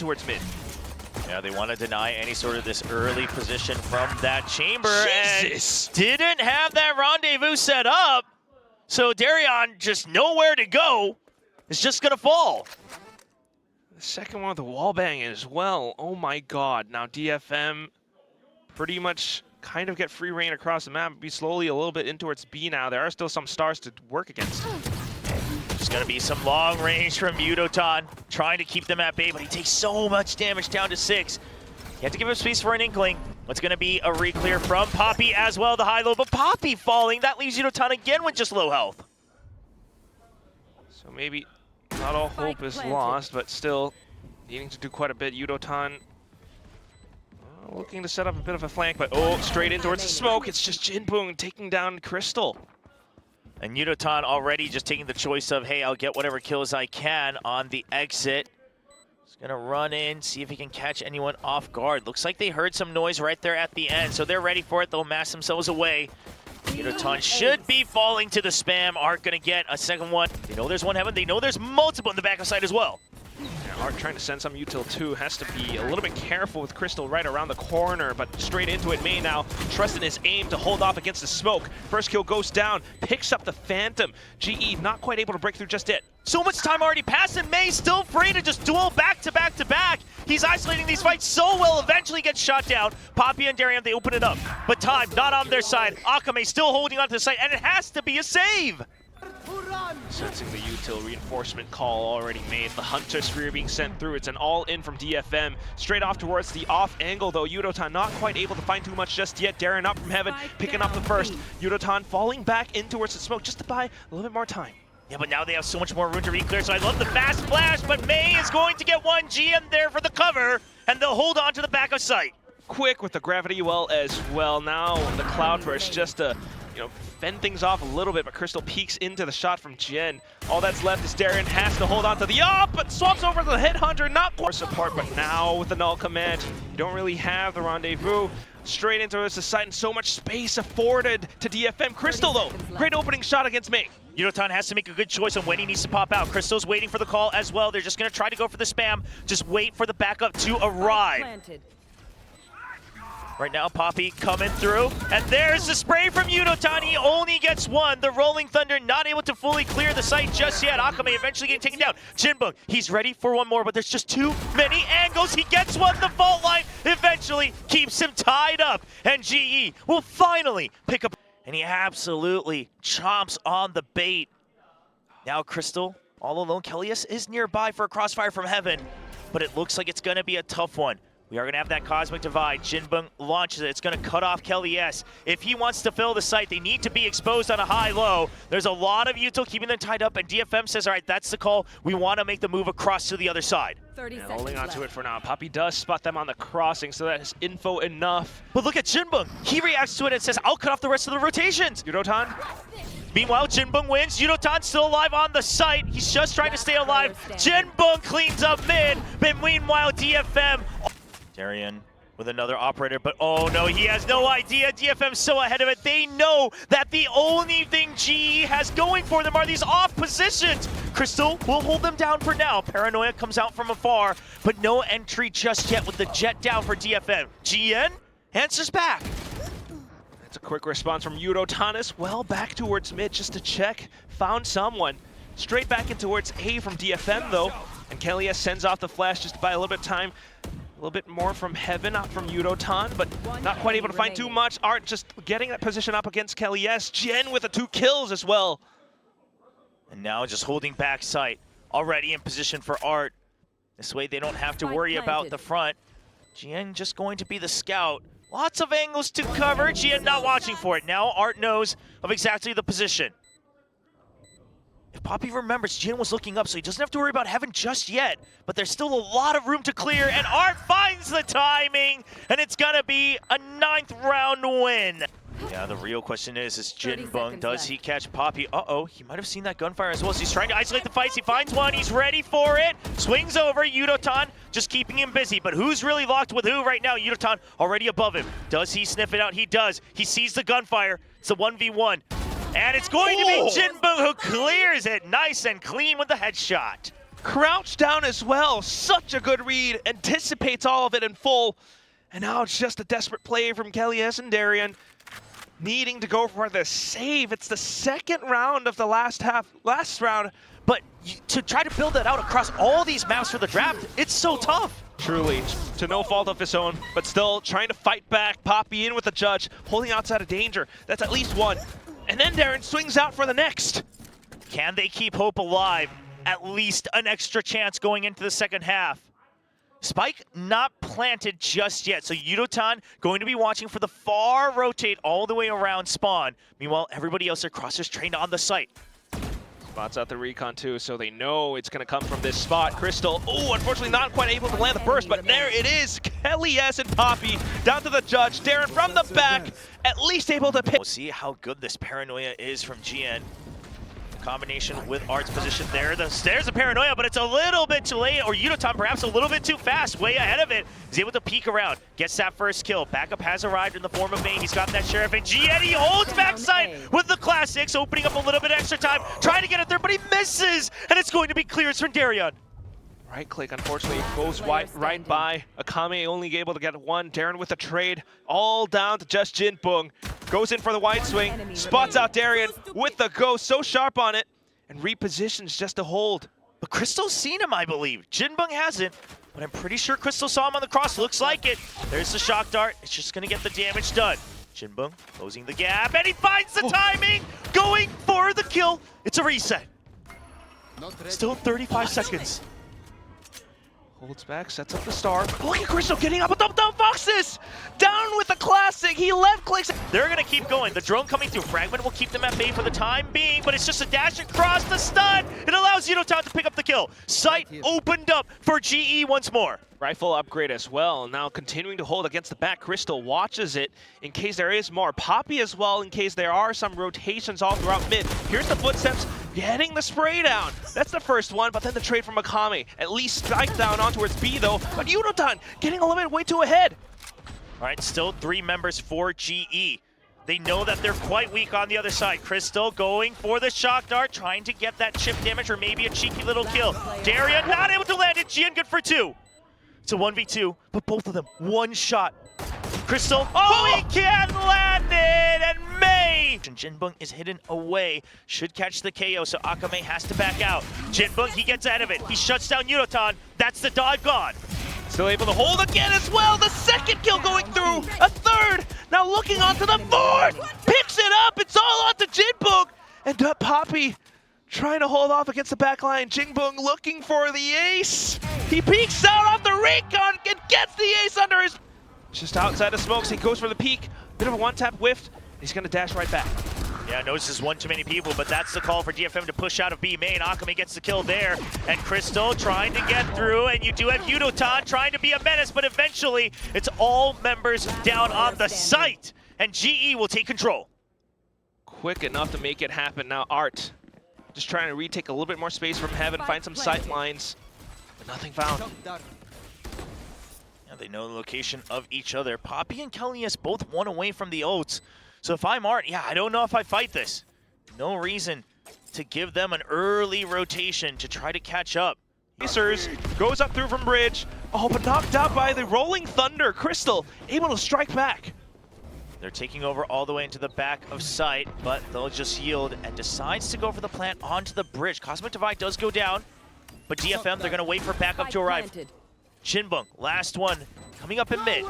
towards mid. Yeah, they want to deny any sort of this early position from that chamber. Jesus! And didn't have that rendezvous set up. So Darion just nowhere to go. It's just going to fall. The second one with the wall bang as well. Oh my god. Now DFM pretty much kind of get free reign across the map. Be slowly a little bit in towards B now. There are still some stars to work against. There's going to be some long range from Yudotan, trying to keep them at bay, but he takes so much damage down to 6. You have to give him space for an inkling. What's going to be a re-clear from Poppy as well, the high-low, but Poppy falling. That leaves Yudotan again with just low health. So maybe not all hope is lost, but still needing to do quite a bit. Yudotan looking to set up a bit of a flank, but straight in towards the smoke. It's just Jinbong taking down Crystal. And Yudotan already just taking the choice of, hey, I'll get whatever kills I can on the exit. He's gonna run in, see if he can catch anyone off guard. Looks like they heard some noise right there at the end, so they're ready for it. They'll mass themselves away. Yudotan should be falling to the spam. Art gonna get a second one. They know there's one heaven. They know there's multiple in the back side as well. Yeah, Art trying to send some util too. Has to be a little bit careful with Crystal right around the corner, but straight into it. May now trusting his aim to hold off against the smoke. First kill goes down, picks up the Phantom. GE not quite able to break through just yet. So much time already passed, and May still free to just duel back to back to back. He's isolating these fights so well, eventually gets shot down. Poppy and Darion, they open it up. But time not on their side. Akame still holding onto the site, and it has to be a save. Sensing the util reinforcement call already made. The Hunter Sphere being sent through. It's an all-in from DFM. Straight off towards the off angle, though. Yudotan not quite able to find too much just yet. Darren up from heaven, picking up the first. Yudotan falling back in towards the smoke just to buy a little bit more time. Yeah, but now they have so much more room to re-clear, so I love the fast flash, but May is going to get one GM there for the cover, and they'll hold on to the back of sight. Quick with the gravity well as well. Now the Cloudburst just to, fend things off a little bit, but Crystal peeks into the shot from Jen. All that's left is Darren has to hold on to the but swaps over to the Headhunter, not quite support, but now with the null command, you don't really have the rendezvous. Straight into the site and so much space afforded to DFM. Crystal though, great opening shot against May. Yudotan has to make a good choice on when he needs to pop out. Crystal's waiting for the call as well. They're just gonna try to go for the spam. Just wait for the backup to arrive. Right now, Poppy coming through, and there's the spray from Yudotan. He only gets one. The Rolling Thunder not able to fully clear the site just yet. Akame eventually getting taken down. Jinbong, he's ready for one more, but there's just too many angles. He gets one. The fault line eventually keeps him tied up, and GE will finally pick up. And he absolutely chomps on the bait. Now Crystal, all alone. Kellyus is nearby for a crossfire from heaven, but it looks like it's going to be a tough one. We are going to have that Cosmic Divide. Jinbong launches it. It's going to cut off Kelly S. If he wants to fill the site, they need to be exposed on a high-low. There's a lot of util keeping them tied up, and DFM says, all right, that's the call. We want to make the move across to the other side. 30 seconds holding on left. to it for now. Poppy does spot them on the crossing, so that is info enough. But look at Jinbong. He reacts to it and says, I'll cut off the rest of the rotations. Yudotan? Meanwhile, Jinbong wins. Yudotan still alive on the site. He's just trying to stay alive. Jinbong cleans up mid, but meanwhile, DFM... Darion with another operator, but oh no, he has no idea. DFM's so ahead of it. They know that the only thing GE has going for them are these off positions. Crystal will hold them down for now. Paranoia comes out from afar, but no entry just yet with the jet down for DFM. GN answers back. That's a quick response from Yudotan as well. Back towards mid just to check. Found someone. Straight back in towards A from DFM though. And Kelly sends off the flash just to buy a little bit of time. A little bit more from Heaven, not from Yudotan, but not quite able to find too much. Art just getting that position up against Kelly S. Jen with the 2 kills as well. And now just holding back sight. Already in position for Art. This way they don't have to worry about the front. Jen just going to be the scout. Lots of angles to cover. Jen not watching for it. Now Art knows of exactly the position. If Poppy remembers, Jin was looking up, so he doesn't have to worry about Heaven just yet. But there's still a lot of room to clear, and Art finds the timing, and it's gonna be a 9th round win. Yeah, the real question is Jinbong, does he catch Poppy? Uh-oh, he might have seen that gunfire as well, so he's trying to isolate the fights. He finds one, he's ready for it. Swings over, Yudotan just keeping him busy, but who's really locked with who right now? Yudotan already above him. Does he sniff it out? He does. He sees the gunfire. It's a 1v1. And it's going to be Jinbong who clears it nice and clean with the headshot. Crouched down as well. Such a good read. Anticipates all of it in full. And now it's just a desperate play from Kellyes and Darian. Needing to go for the save. It's the second round of the last round. But to try to build that out across all these maps for the draft, it's so tough. Truly, to no fault of his own, but still trying to fight back. Poppy in with the judge, holding outside of danger. That's at least one. And then Darren swings out for the next. Can they keep hope alive? At least an extra chance going into the second half. Spike not planted just yet, so Yudotan going to be watching for the far rotate all the way around spawn. Meanwhile, everybody else across is trained on the site. Spots out the recon too, so they know it's going to come from this spot. Crystal, oh, unfortunately not quite able to land the burst, but there it is. Kellyes and Poppy down to the judge. Darren from the back, at least able to pick. We'll see how good this paranoia is from GN. Combination with Art's position there. There's a paranoia, but it's a little bit too late, or Yudotan perhaps a little bit too fast, way ahead of it. He's able to peek around, gets that first kill. Backup has arrived in the form of Main. He's got that Sheriff, and GN, he holds backside with the classics, opening up a little bit extra time, trying to get it there, but he misses, and it's going to be clears from Darian. Right click, unfortunately, goes right by. Akame only able to get one. Darren with a trade, all down to just Jinbong. Goes in for the wide swing, spots out Darian with the ghost, so sharp on it, and repositions just to hold. But Crystal's seen him, I believe. Jinbong hasn't, but I'm pretty sure Crystal saw him on the cross. Looks like it. There's the shock dart. It's just going to get the damage done. Jinbong closing the gap, and he finds the timing, going for the kill. It's a reset. Still 35 seconds. Holds back, sets up the star. Look at Crystal getting up with the Foxes! Down with the classic, he left clicks. They're gonna keep going. The drone coming through. Fragment will keep them at bay for the time being, but it's just a dash across the stun. It allows Yudotan to pick up the kill. Sight opened up for GE once more. Rifle upgrade as well. Now continuing to hold against the back. Crystal watches it in case there is more. Poppy as well in case there are some rotations all throughout mid. Here's the footsteps, getting the spray down. That's the first one, but then the trade from Akame. At least strike down on towards B though, but Yudotan getting a little bit way too ahead. All right, still 3 members for GE. They know that they're quite weak on the other side. Crystal going for the shock dart, trying to get that chip damage or maybe a cheeky little kill. Darian not able to land it. GN good for 2. It's a 1v2, but both of them one shot. Crystal, oh, he can land it, and May! Jinbong is hidden away, should catch the KO, so Akame has to back out. Jinbong, he gets out of it. He shuts down Yudotan. That's the dive gone. Still able to hold again as well. The second kill going through. A third. Now looking onto the fourth. Picks it up. It's all onto Jinbong. And Poppy trying to hold off against the back line. Jinbong looking for the ace. He peeks out off the recon and gets the ace under his... Just outside of smokes. He goes for the peek. Bit of a one-tap whiff. He's going to dash right back. Yeah, notices one too many people, but that's the call for DFM to push out of B main. Akame gets the kill there, and Crystal trying to get through, and you do have Yudotan trying to be a menace, but eventually it's all members down on the site, and GE will take control. Quick enough to make it happen. Now Art just trying to retake a little bit more space from Heaven, find some sight lines, but nothing found. Yeah, they know the location of each other. Poppy and Kellyes both one away from the Oats. So if I'm Art, yeah, I don't know if I fight this. No reason to give them an early rotation to try to catch up. Pacers goes up through from bridge. Oh, but knocked out by the rolling thunder. Crystal able to strike back. They're taking over all the way into the back of sight, but they'll just yield and decides to go for the plant onto the bridge. Cosmic Divide does go down, but DFM, they're gonna wait for backup to arrive. Jinbong, last one, coming up in mid.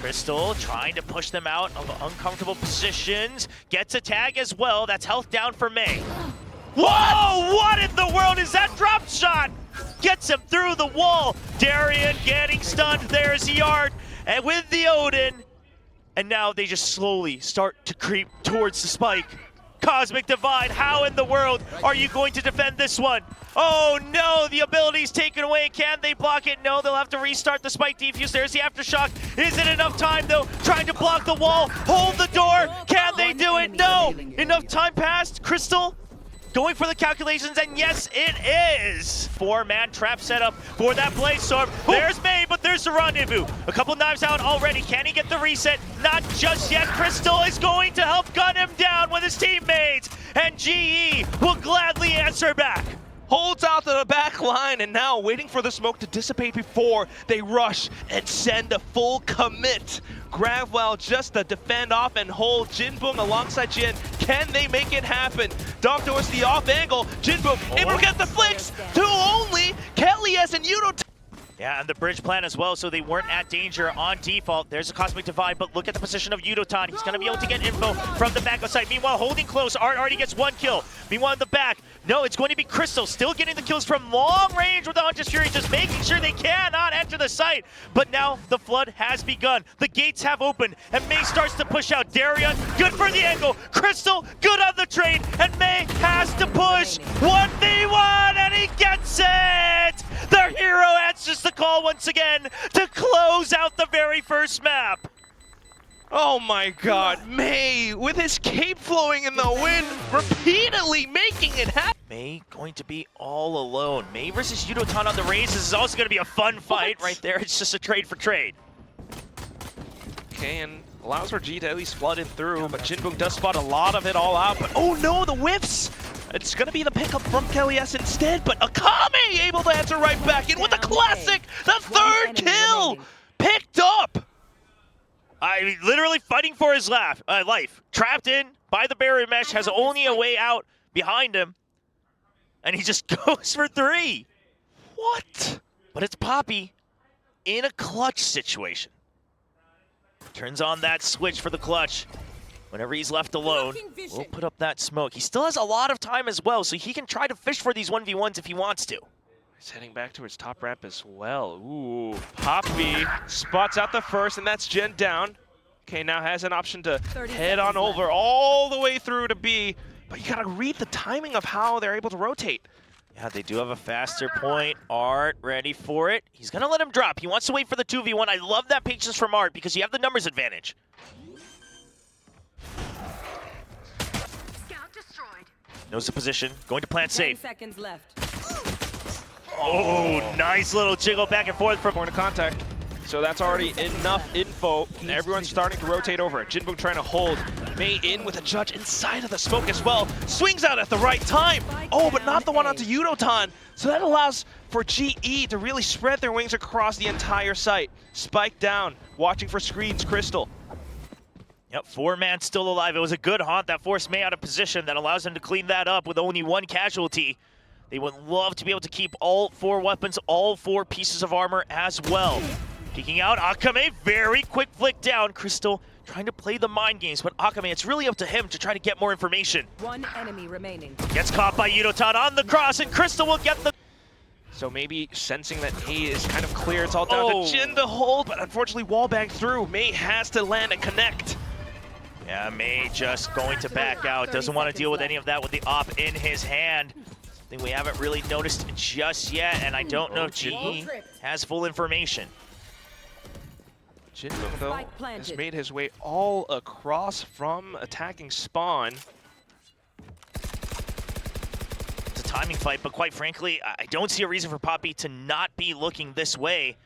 Crystal trying to push them out of uncomfortable positions. Gets a tag as well. That's health down for May. Whoa! What in the world is that drop shot? Gets him through the wall. Darian getting stunned. There's Yard. And with the Odin. And now they just slowly start to creep towards the spike. Cosmic Divide, how in the world are you going to defend this one? Oh no, the ability's taken away. Can they block it? No, they'll have to restart the spike defuse. There's the aftershock. Is it enough time though? Trying to block the wall, hold the door. Can they do it? No, enough time passed. Crystal going for the calculations, and yes, it is. 4-man trap setup for that Blaze Storm. There's May, but there's the rendezvous. A couple knives out already. Can he get the reset? Not just yet. Crystal is going to help gun him down with his teammates. and GE will gladly answer back. Holds out to the back line and now waiting for the smoke to dissipate before they rush and send a full commit. Gravwell just to defend off and hold Jinboom alongside Jin. Can they make it happen? Dom towards the off angle. Jinboom able to get the flicks. Two only. Kelly's and Yudo. Yeah, and the bridge plan as well, so they weren't at danger on default. There's a Cosmic Divide, but look at the position of Yudotan. He's going to be able to get info from the back of sight. Meanwhile, holding close, Art already gets one kill. Meanwhile, in the back, no, it's going to be Crystal still getting the kills from long range with the Hunter's Fury, just making sure they cannot enter the site. But now the flood has begun. The gates have opened, and May starts to push out. Darian, good for the angle. Crystal, good on the trade, and May has to push. 1v1, and he gets it! Their hero answers the call once again to close out the very first map. Oh my god, May with his cape flowing in the wind, repeatedly making it happen. May going to be all alone. May versus Yudotan on the Rays is also going to be a fun fight right there. It's just a trade for trade. Okay, and allows for G to at least flood in through, but Jinboom does spot a lot of it all out. But oh no, the whiffs! It's going to be the pickup from Kelly S instead, but Akame able to answer right back in with the classic, the third kill! Picked up! I mean, literally fighting for his life. Trapped in by the barrier mesh, has only a way out behind him, and he just goes for 3. What? But it's Poppy in a clutch situation. Turns on that switch for the clutch. Whenever he's left alone, we'll put up that smoke. He still has a lot of time as well, so he can try to fish for these 1v1s if he wants to. He's heading back towards top ramp as well. Ooh, Poppy spots out the first, and that's Jen down. Okay, now has an option to head on over all the way through to B, but you gotta read the timing of how they're able to rotate. Yeah, they do have a faster point. Art ready for it. He's gonna let him drop. He wants to wait for the 2v1. I love that patience from Art because you have the numbers advantage. Knows the position, going to plant safe. 10 seconds left. Oh, nice little jiggle back and forth from Point of contact. So that's already enough info. Everyone's starting to rotate over it. Jinboom trying to hold May in with a judge inside of the smoke as well. Swings out at the right time. Oh, but not the one onto Yudotan. So that allows for GE to really spread their wings across the entire site. Spike down, watching for screens, Crystal. Yep, 4-man still alive. It was a good haunt that forced May out of position that allows them to clean that up with only 1 casualty. They would love to be able to keep all 4 weapons, all 4 pieces of armor as well. Peeking out, Akame, very quick flick down. Crystal trying to play the mind games, but Akame, it's really up to him to try to get more information. 1 enemy remaining. Gets caught by Yudotan on the cross, and Crystal will get the... So maybe sensing that A is kind of clear, it's all down to Jin to hold, but unfortunately wallbang through. May has to land and connect. Yeah, May just going to back out. Doesn't want to deal with any of that with the op in his hand. Something we haven't really noticed just yet, and I don't know if GE has full information. Jinboom, though, has made his way all across from attacking spawn. It's a timing fight, but quite frankly, I don't see a reason for Poppy to not be looking this way.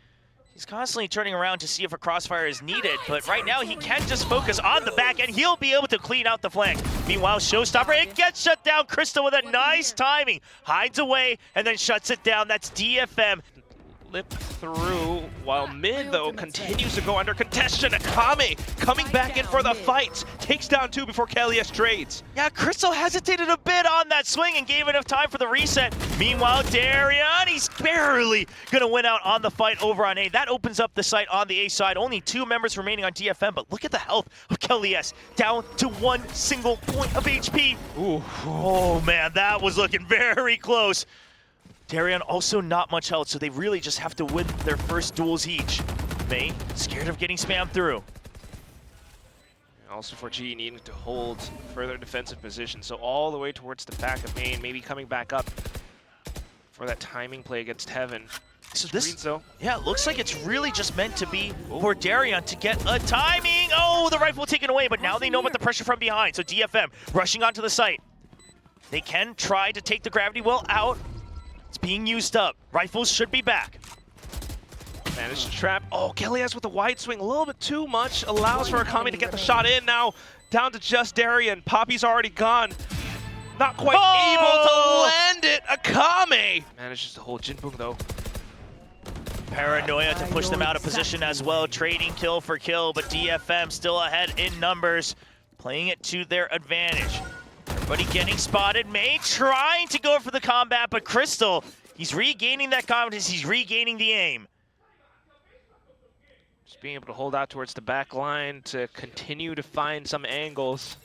He's constantly turning around to see if a crossfire is needed, but right now he can just focus on the back and he'll be able to clean out the flank. Meanwhile, Showstopper, it gets shut down. Crystal with a nice timing. Hides away and then shuts it down. That's DFM. Lip through, while mid, though, continues to go under contention. Akame coming back in for the fight. Takes down 2 before Kelly's trades. Yeah, Crystal hesitated a bit on that swing and gave enough time for the reset. Meanwhile, Darian, he's barely going to win out on the fight over on A. That opens up the site on the A side. Only 2 members remaining on DFM, but look at the health of Kelly S. Down to 1 single point of HP. Ooh. Oh, man, that was looking very close. Darian also not much health, so they really just have to win their first duels each. May, scared of getting spammed through. Also for G needing to hold further defensive position, so all the way towards the back of main, maybe coming back up for that timing play against Heaven. So this, Screens, though. yeah, it looks like it's really just meant to be for Darian to get a timing. Oh, the rifle taken away, but now they know about the pressure from behind. So DFM rushing onto the site. They can try to take the gravity well out. It's being used up. Rifles should be back. Managed to trap. Oh, Kelly has with the wide swing a little bit too much. Allows for Akame to get the shot in. Now down to just Darian. Poppy's already gone. Not quite able to land it. Akame manages to hold Jinbung though. Paranoia to push them out of position as well, trading kill for kill, but DFM still ahead in numbers, playing it to their advantage. Everybody getting spotted. May trying to go for the combat, but Crystal, he's regaining that confidence, he's regaining the aim. Just being able to hold out towards the back line to continue to find some angles.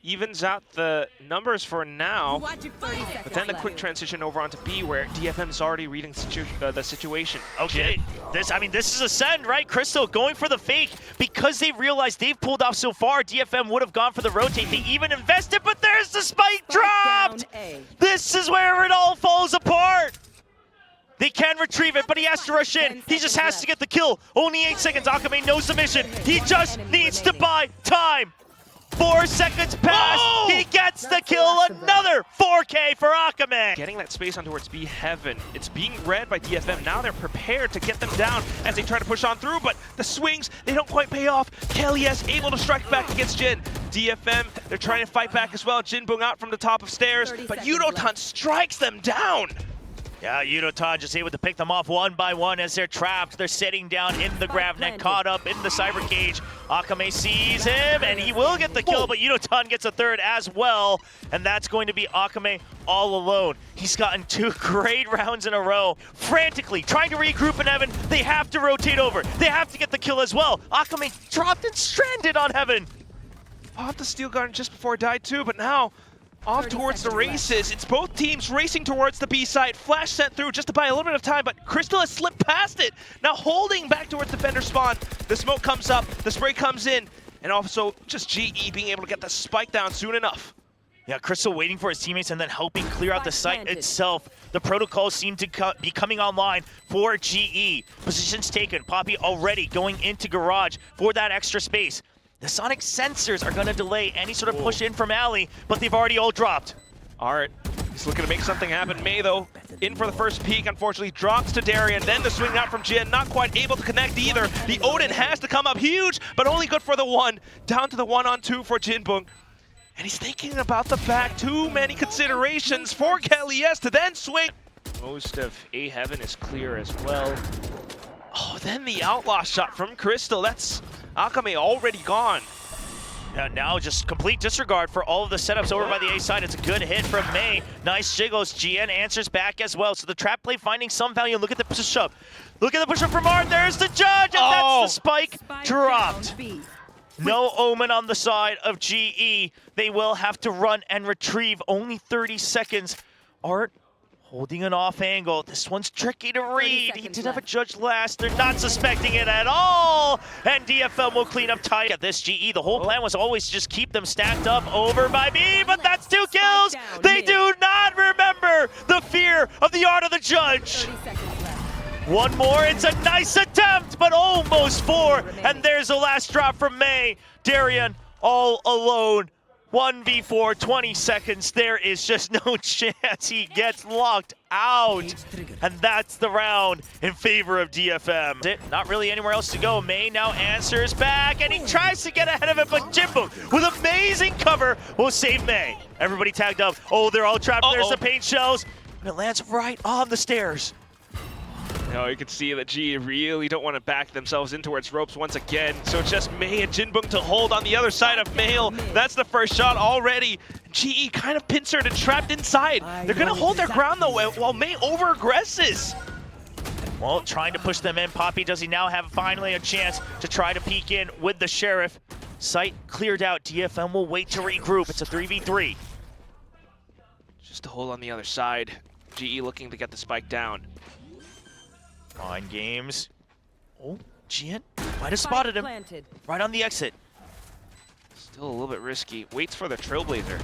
Evens out the numbers for now, but then the quick transition over onto B where DFM is already reading the situation. Okay, this is a send, right? Crystal going for the fake because they realized they've pulled off so far. DFM would have gone for the rotate. They even invested, but there's the spike dropped! This is where it all falls apart! They can retrieve it, but he has to rush in. He just has to get the kill. Only 8 seconds. Akame knows the mission. He just needs to buy time. 4 seconds pass, he gets the kill, another 4K for Akame! Getting that space on towards B Heaven. It's being read by DFM. Now they're prepared to get them down as they try to push on through, but the swings, they don't quite pay off. Kelly's able to strike back against Jin. DFM, they're trying to fight back as well. Jinbung out from the top of stairs, but Yudotan strikes them down! Yeah, Yudotan just able to pick them off one by one as they're trapped. They're sitting down in the grab net, caught up in the cyber cage. Akame sees him, and he will get the kill, but Yudotan gets a third as well. And that's going to be Akame all alone. He's gotten 2 great rounds in a row. Frantically trying to regroup in Heaven. They have to rotate over. They have to get the kill as well. Akame dropped and stranded on Heaven. Popped the Steel Garden just before it died too, but now off towards the races. It's both teams racing towards the B side. Flash sent through just to buy a little bit of time, but Crystal has slipped past it. Now holding back towards the Fender spawn. The smoke comes up, the spray comes in, and also just GE being able to get the spike down soon enough. Yeah, Crystal waiting for his teammates and then helping clear out the site itself. The protocols seem to be coming online for GE. Positions taken. Poppy already going into garage for that extra space. The sonic sensors are going to delay any sort of push in from Ali, but they've already all dropped. Art, he's looking to make something happen. May, though, in for the first peek, unfortunately drops to Darian. Then the swing out from Jin, not quite able to connect either. The Odin has to come up huge, but only good for the 1. Down to the 1-on-2 for Jinbung. And he's thinking about the back. Too many considerations for Kelly's to then swing. Most of A Heaven is clear as well. Oh, then the outlaw shot from Crystal. That's Akame already gone. And now just complete disregard for all of the setups over by the A side. It's a good hit from May. Nice jiggles. GN answers back as well. So the trap play finding some value. Look at the push-up. Look at the push-up from Art. There's the judge, and that's the spike dropped. No omen on the side of GE. They will have to run and retrieve. Only 30 seconds. Art holding an off angle. This one's tricky to read. He did have a judge last. They're not suspecting it at all. And DFM will clean up tight. At this GE, the whole plan was always to just keep them stacked up over by B, but that's 2 kills. They do not remember the fear of the art of the judge. One more, it's a nice attempt, but almost 4. And there's the last drop from May. Darian all alone. 1v4, 20 seconds. There is just no chance. He gets locked out. And that's the round in favor of DFM. Not really anywhere else to go. May now answers back, and he tries to get ahead of it, but Jinbung, with amazing cover, will save May. Everybody tagged up. Oh, they're all trapped. There's the paint shells. And it lands right on the stairs. You can see that GE really don't want to back themselves in towards ropes once again. So it's just May and Jinbung to hold on the other side of Mail. That's the first shot already. GE kind of pincered and trapped inside. They're going to hold their ground though while May over-aggresses. Well, trying to push them in. Poppy, does he now have finally a chance to try to peek in with the Sheriff? Site cleared out. DFM will wait to regroup. It's a 3v3. Just to hold on the other side. GE looking to get the spike down. Mind games. Oh, Gian might have spotted him. Right on the exit. Still a little bit risky. Waits for the Trailblazer.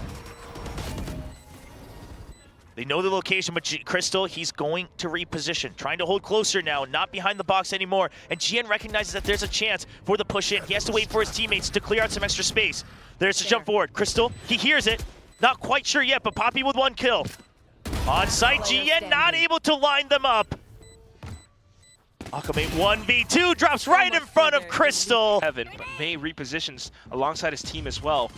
They know the location, but Crystal, he's going to reposition. Trying to hold closer now, not behind the box anymore. And Gian recognizes that there's a chance for the push in. He has to wait for his teammates to clear out some extra space. There's the jump forward. Crystal, he hears it. Not quite sure yet, but Poppy with 1 kill. On site, Gian not able to line them up. Akame 1v2 drops right in front of Crystal. Heaven, but May repositions alongside his team as well.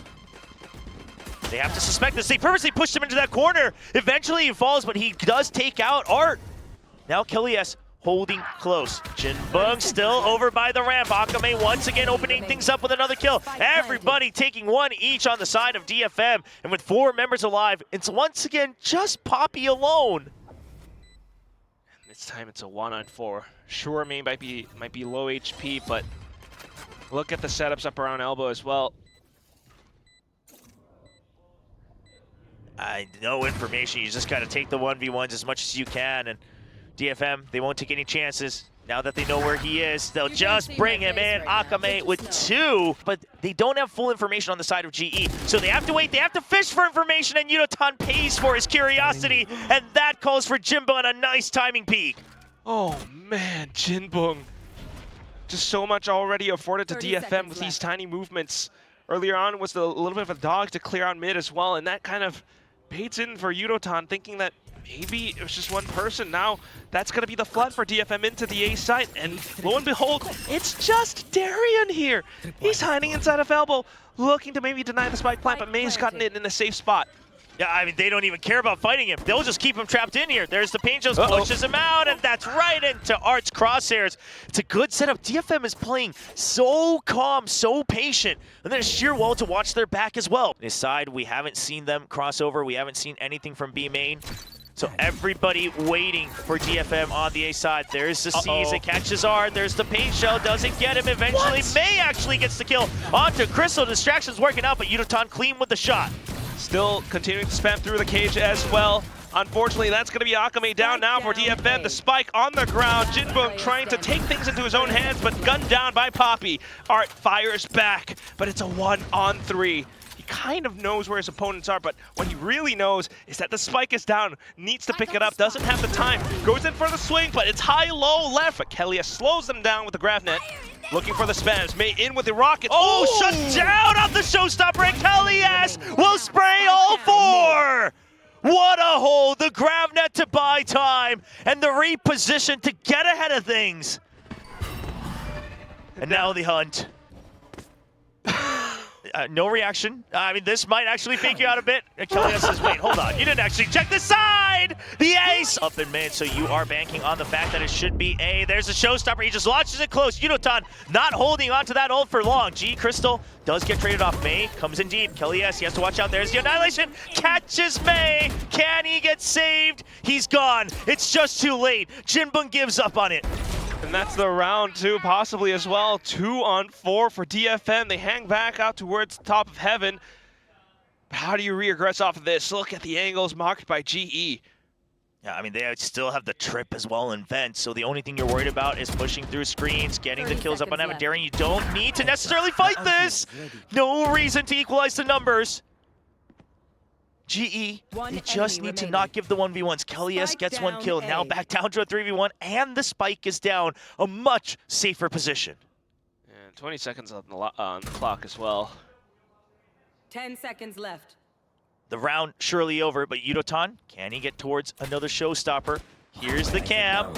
They have to suspect this. They purposely pushed him into that corner. Eventually he falls, but he does take out Art. Now KeleS holding close. Jinbung still over by the ramp. Akame once again opening things up with another kill. Everybody taking one each on the side of DFM. And with 4 members alive, it's once again just Poppy alone. This time it's a 1-on-4. Sure, Main might be low HP, but look at the setups up around elbow as well. No information. You just got to take the 1v1s as much as you can. And DFM, they won't take any chances. Now that they know where he is, they'll just bring him in. Akame with 2, but they don't have full information on the side of GE. So they have to wait, they have to fish for information, and Yudotan pays for his curiosity, and that calls for Jinbung on a nice timing peak. Oh man, Jinbung. Just so much already afforded to DFM with these tiny movements. Earlier on was a little bit of a dog to clear out mid as well, and that kind of baits in for Yudotan, thinking that maybe it was just one person. Now that's going to be the flood for DFM into the A site, and lo and behold, it's just Darian here. He's hiding inside of elbow, looking to maybe deny the spike plant, but May's gotten it in a safe spot. Yeah, I mean, they don't even care about fighting him. They'll just keep him trapped in here. There's the pain, just pushes him out, and that's right into Art's crosshairs. It's a good setup. DFM is playing so calm, so patient, and then a sheer wall to watch their back as well. This side, we haven't seen them cross over. We haven't seen anything from B main. So everybody waiting for DFM on the A side. There's the C's, it catches Art. There's the paint shell, doesn't get him. Eventually, May actually gets the kill onto Crystal. Distraction's working out, but Yudotan clean with the shot. Still continuing to spam through the cage as well. Unfortunately, that's going to be Akame down now for DFM. The spike on the ground. Jinbung trying to take things into his own hands, but gunned down by Poppy. Art fires back, but it's a 1-on-3. He kind of knows where his opponents are, but what he really knows is that the spike is down, needs to pick it up, doesn't have the time, goes in for the swing, but it's high-low left, but KeleS slows them down with the grab net. Looking for the spams, May in with the rocket. Oh, shut down off the showstopper, and KeleS will spray all 4! What a hold, the grab net to buy time, and the reposition to get ahead of things. And now the hunt. No reaction. I mean, this might actually fake you out a bit. KeleS says, wait, hold on. You didn't actually check the side! The ace! Up in mid, so you are banking on the fact that it should be A. There's a showstopper. He just launches it close. Yudotan not holding onto that ult for long. G Crystal does get traded off. May comes in deep. KeleS, he has to watch out. There's the annihilation. Catches May. Can he get saved? He's gone. It's just too late. Jinbung gives up on it. And that's the round 2 possibly as well. 2-on-4 for DFM. They hang back out towards the top of heaven. But how do you regress off of this? Look at the angles mocked by GE. Yeah, I mean, they still have the trip as well in vent, so the only thing you're worried about is pushing through screens, getting the kills up on Evan. Darian, you don't need to necessarily fight this. No reason to equalize the numbers. GE, they just need to not give the 1v1s. KeleS gets 1 kill, now back down to a 3v1, and the spike is down. A much safer position. And 20 seconds on the clock as well. 10 seconds left. The round surely over, but Yudotan, can he get towards another showstopper? Here's the cam.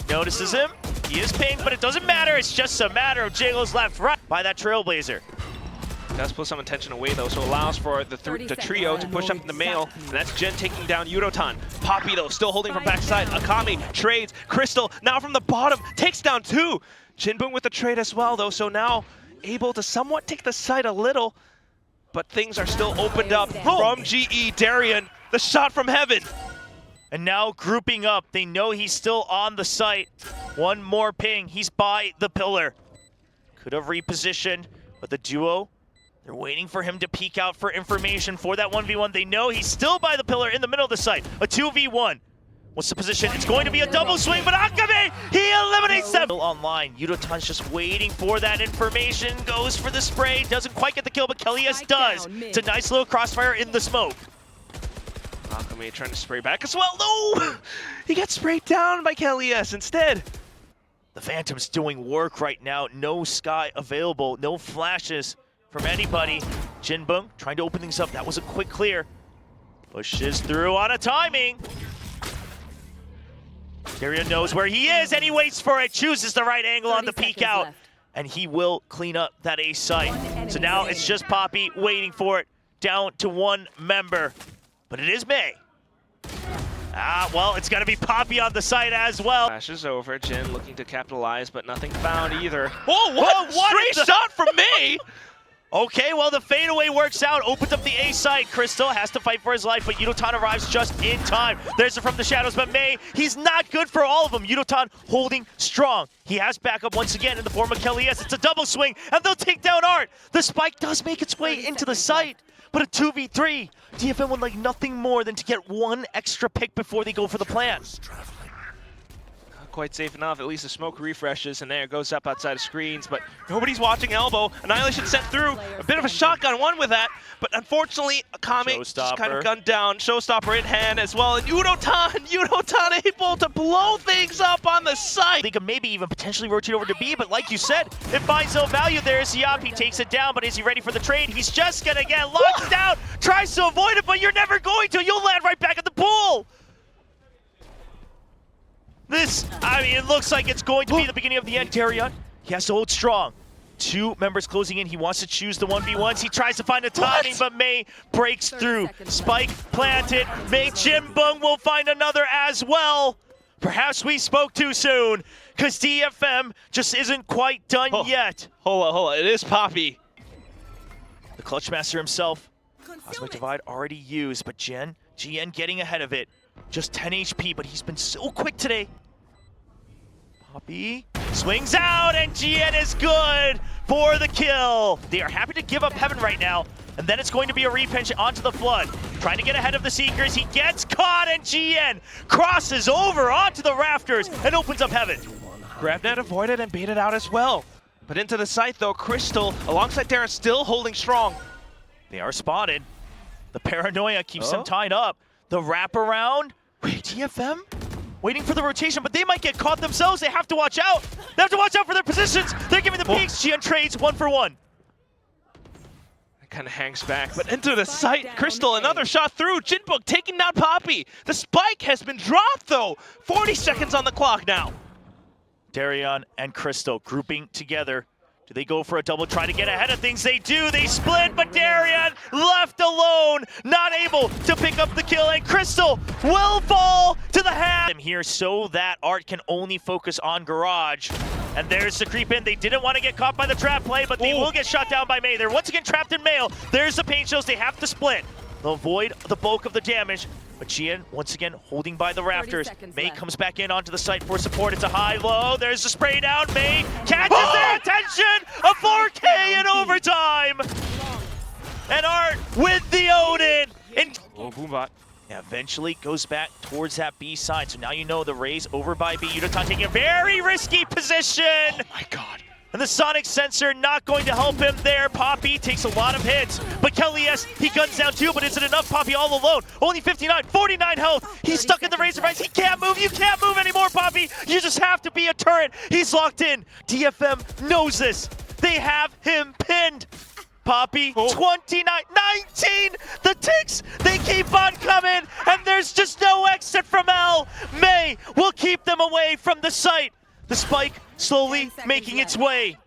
Notices him. He is pinged, but it doesn't matter. It's just a matter of jiggles left, right by that Trailblazer. Does put some attention away though, so allows for the trio to push up in the mail, and that's Jen taking down Yudotan. Poppy though, still holding from backside. Akame trades. Crystal now from the bottom takes down 2. Jinbung with the trade as well though, so now able to somewhat take the side a little, but things are still opened up from GE. Darian, the shot from heaven. And now grouping up, they know he's still on the site. One more ping, he's by the pillar. Could have repositioned, but the duo, they're waiting for him to peek out for information for that 1v1. They know he's still by the pillar in the middle of the site. A 2v1. What's the position? It's going to be a double swing, but Akame, he eliminates them. Still online. Yudotan's just waiting for that information. Goes for the spray. Doesn't quite get the kill, but KeleS does. It's a nice little crossfire in the smoke. Akame trying to spray back as well. No! He gets sprayed down by KeleS instead. The Phantom's doing work right now. No Sky available. No flashes from anybody. Jinbung trying to open things up. That was a quick clear. Pushes through on a timing. Darian knows where he is and he waits for it. Chooses the right angle on the peek out. Left. And he will clean up that ace site. So now it's just Poppy waiting for it. down to one member. But it is May. Well, it's going to be Poppy on the site as well. Flashes over, Jin looking to capitalize, but nothing found either. Whoa, what? Straight shot from May! Okay, well, the fadeaway works out. Opens up the A side. Crystal has to fight for his life, but Yudotan arrives just in time. There's it from the shadows, but May, he's not good for all of them. Yudotan holding strong. He has backup once again in the form of Kelly S. It's a double swing, and they'll take down Art. The spike does make its way into the site, but a 2v3. DFM would like nothing more than to get one extra pick before they go for the plant. Quite safe enough, at least the smoke refreshes, and there it goes up outside of screens, but nobody's watching elbow. Annihilation sent through, a bit of a shotgun one with that, but unfortunately, Akame just kind of gunned down. Showstopper in hand as well, and Yudotan able to blow things up on the side. They could maybe even potentially rotate over to B, but like you said, it finds no value there. Siap, he takes it down, but is he ready for the trade? He's just gonna get locked down, tries to avoid it, but you're never going to. You'll land right back at the pool. This, I mean, it looks like it's going to be the beginning of the end. DetonatioN, he has to hold strong. Two members closing in. He wants to choose the 1v1s. He tries to find the timing, but May breaks through. Spike planted. May Jimbung will find another as well. Perhaps we spoke too soon, because DFM just isn't quite done yet. Hold on. It is Poppy. The Clutch Master himself. Cosmic Divide already used, but GN getting ahead of it. Just 10 HP, but he's been so quick today. Poppy swings out, and GN is good for the kill. They are happy to give up Heaven right now, and then it's going to be a repinch onto the Flood. Trying to get ahead of the Seekers. He gets caught, and GN crosses over onto the rafters and opens up Heaven. GrabNet avoided and baited out as well. But into the site, though, Crystal, alongside Darren, still holding strong. They are spotted. The paranoia keeps them tied up. The wraparound. Wait, TFM? Waiting for the rotation, but they might get caught themselves. They have to watch out. They have to watch out for their positions. They're giving the peeks. GN trades 1-for-1. It kind of hangs back, but into the site. Crystal, another shot through. Jinbuk taking down Poppy. The spike has been dropped, though. 40 seconds on the clock now. DetonatioN and Crystal grouping together. Do they go for a double, try to get ahead of things? They do, they split, but DetonatioN left alone, not able to pick up the kill, and Crystal will fall to the half. Here so that Art can only focus on Garage. And there's the creep in. They didn't want to get caught by the trap play, but they will get shot down by May. They're once again trapped in Mail. There's the paint shows, they have to split. They'll avoid the bulk of the damage. But GN, once again, holding by the rafters. May comes back in onto the site for support. It's a high-low. There's the spray down. May catches their attention. A 4K in overtime. And Art with the Odin. And Boombot. yeah, eventually goes back towards that B side. So now you know the Rays over by B. Yudotan taking a very risky position. Oh my god. And the Sonic Sensor not going to help him there. Poppy takes a lot of hits. But Kelly S, he guns down too, but is it enough? Poppy all alone. Only 59, 49 health. He's stuck in the Razor Vines. He can't move. You can't move anymore, Poppy. You just have to be a turret. He's locked in. DFM knows this. They have him pinned. Poppy, 29, 19. The ticks, they keep on coming. And there's just no exit from L. May will keep them away from the site. The spike slowly making its way.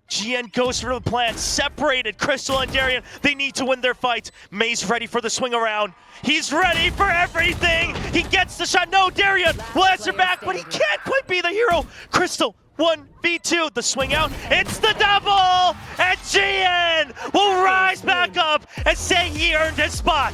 GN goes for the plant, separated. Crystal and DetonatioN, they need to win their fight. May's ready for the swing around. He's ready for everything. He gets the shot. No, DetonatioN will answer back, but he can't quite be the hero. Crystal, 1v2, the swing out. It's the double, and GN will rise back up and say he earned his spot.